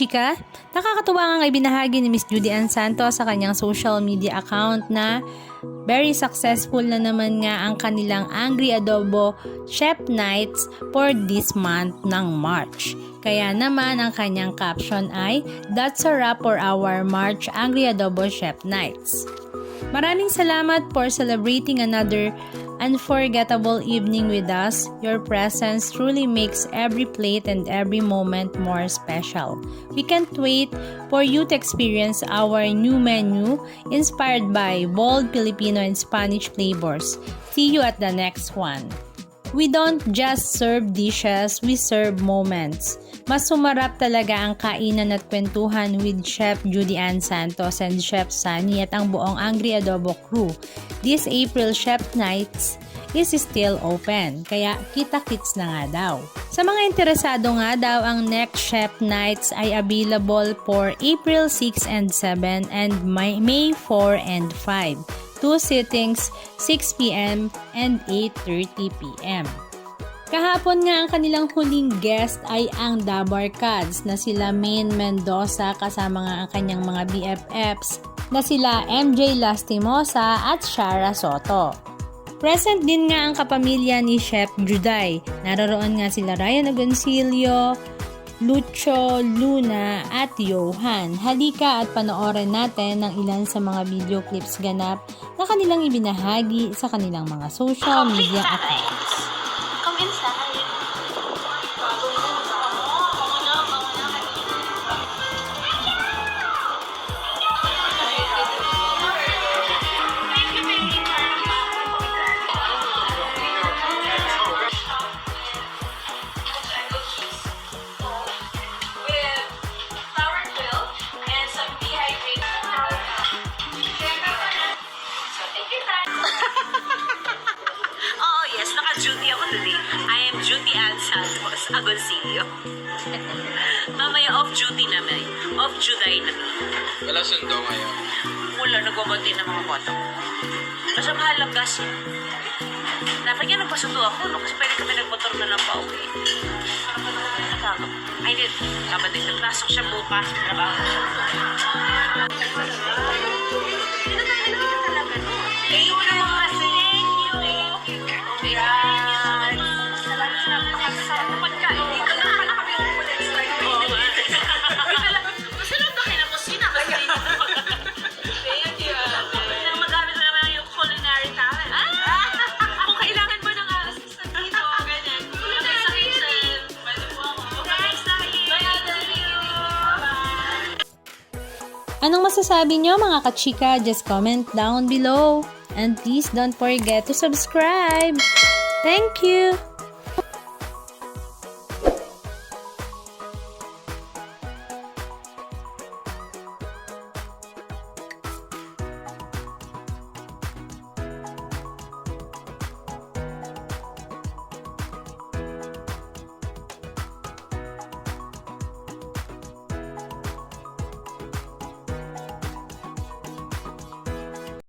kachika, nakakatuwa nga ibinahagi ni Miss Judy Ann Santos sa kanyang social media account na very successful na naman nga ang kanilang Angry Adobo Chef Nights for this month ng March. Kaya naman ang kanyang caption ay, "That's a wrap for our March Angry Adobo Chef Nights." Maraming salamat for celebrating another unforgettable evening with us. Your presence truly makes every plate and every moment more special. We can't wait for you to experience our new menu inspired by bold Filipino and Spanish flavors. See you at the next one. We don't just serve dishes, we serve moments. Mas sumarap talaga ang kainan at kwentuhan with Chef Judy Ann Santos and Chef Sunny at ang buong Angry Adobo crew. This April Chef Nights is still open, kaya kita-kits na nga daw. Sa mga interesado nga daw, ang next Chef Nights ay available for April 6 and 7 and May 4 and 5. 2 sittings, 6 p.m. and 8:30 p.m. Kahapon nga ang kanilang huling guest ay ang Dabarkads na sila Maine Mendoza kasama nga ang kanyang mga BFFs na sila MJ Lastimosa at Shara Soto. Present din nga ang kapamilya ni Chef Juday. Naroroon nga sila Ryan Agoncillo, Lucho, Luna at Johan. Halika at panoorin natin ng ilan sa mga video clips ganap na kanilang ibinahagi sa kanilang mga social media accounts. Naka-duty ako today. I am Judy Ann Santos Agoncillo. Mamaya off-duty namin. Off-Juday namin. Wala sundo ngayon. Wala, nagbabanti ng mga bata ko. Basta mahal ang gas. Dapat nga nagpasundo ako, no? Kasi pwede kami nagmotor na lang pa uwi. Ay, hindi. Dapat din. Nagpasok siya bukas. Trabaho siya. Eh, yun ang mga senyo. Yan. Salamat sa pagkain. Dito na pala kami umulit. Masarap ba kayo na kusina? Thank you. Magamit na naman yung culinary talent. Kung kailangan mo ng assistant dito, ganyan. Kung sa kitchen, pwede mo ako. Thanks, Dahil. Bye. Anong masasabi nyo mga kachika? Just comment down below. And please don't forget to subscribe. Thank you!